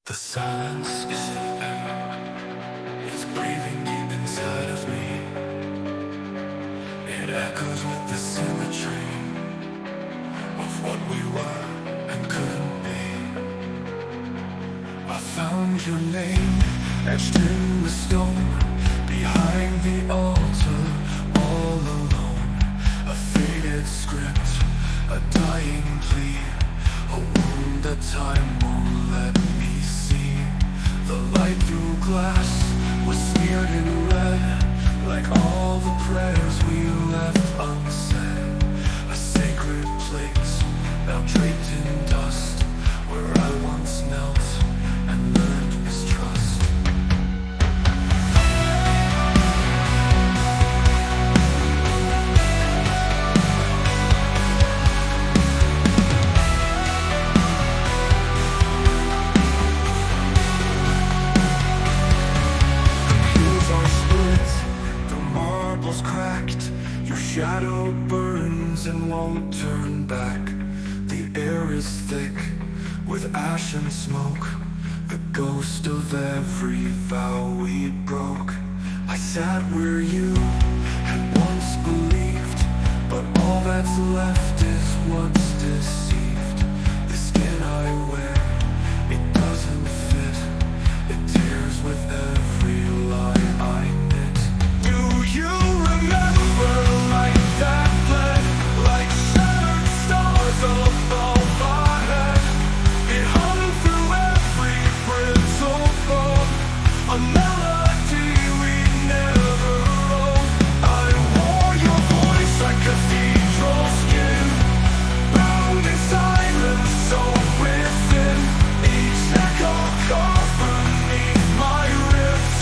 The silence is air. It's breathing deep inside of me. It echoes with the symmetry of what we were and couldn't be. I found your name etched in the stone behind the altar, all alone. A faded script, a dying plea, a wound that time won't let me see. The light through glass was smeared in red, like all the prayers we left unsaid. A sacred place, now draped in dust, where I once knelt and learned mistrust. Cracked, your shadow burns and won't turn back. The air is thick with ash and smoke, the ghost of every vow we broke. I sat where you had once believed, but all that's left is what's deceived. The skin I wear, it doesn't fit, it tears with every lie I knit. Do you remember light that bled like shattered stars above our head? It hung through every brittle bone, a melody we never wrote. I wore your voice like cathedral skin, bound in silence so within. Each echo carved beneath my ribs,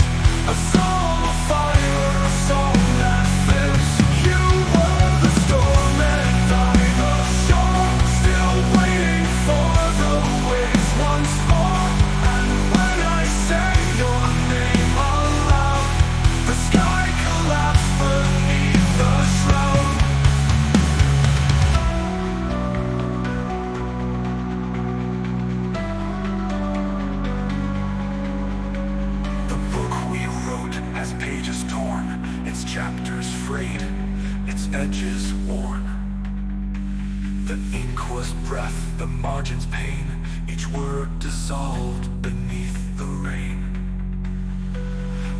a soul of fire, a soul that fits. You were the storm and I the shore, still waiting for the waves once more. And when I say your name aloud, the sky collapsed beneath the shroud. The book we wrote has pages torn, its chapters frayed, its edges worn. The ink was breath, the margins pain, each word dissolved beneath the rain.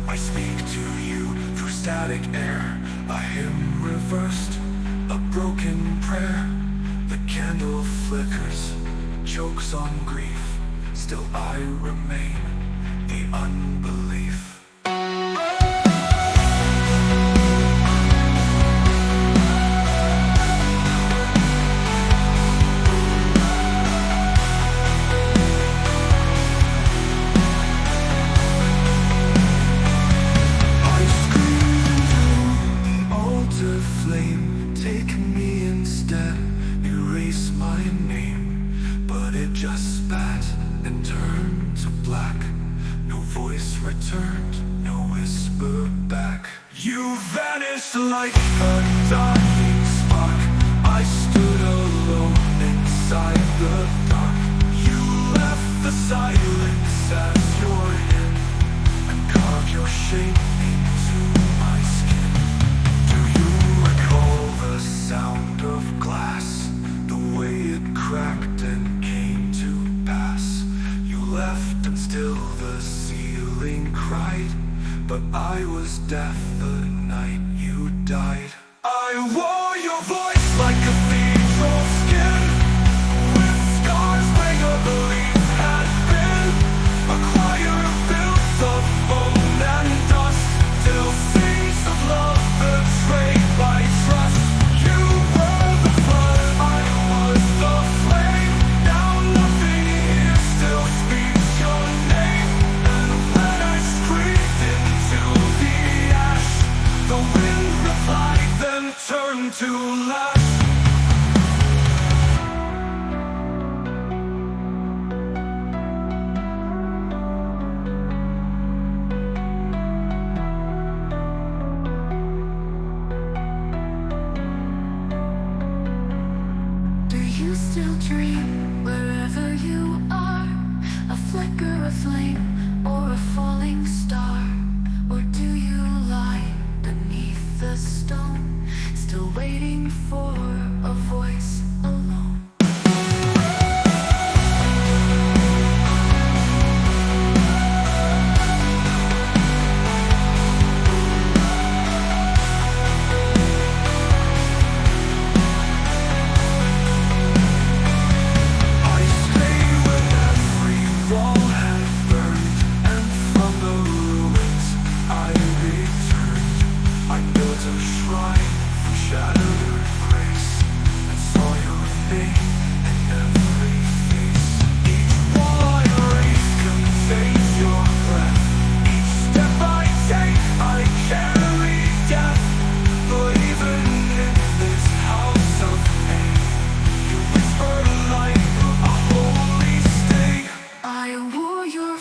I speak to you through static air, a hymn reversed, a broken prayer. The candle flickers, chokes on grief, still I remain the unbelief. I screamed into the altar flame, take me instead, erase my name. But it just spat and turned to black. No voice returned, no whisper back. You vanished like a dying spark. I stood alone inside the dark. You left the silence as your hymn and carved your shape into my skin. Do you recall the sound of glass, the way it cracked and came to pass? You left and still the ceiling cried, but I was deaf the night you died. I wore your voice like cathedral skin, with scars where your belief had been. A choir built of bone and dust, still sings of love betrayed by trust. You were the flood, I was the flame. Now nothing here still speaks your name. And when I screamed into the ash, the wind replied, then turned to lash. Do you still dream wherever you are? A flicker a flame or a falling star? Or do you lie beneath the stone, still waiting for a voice alone? I stayed when every wall had burned, and from the ruins I returned. I built a shrine from shattered grace, and saw your name in every face. Each wall I raised contains your breath. Each step I take, I carry death. But even in this house of pain, you whisper light, a holy sting. I wore your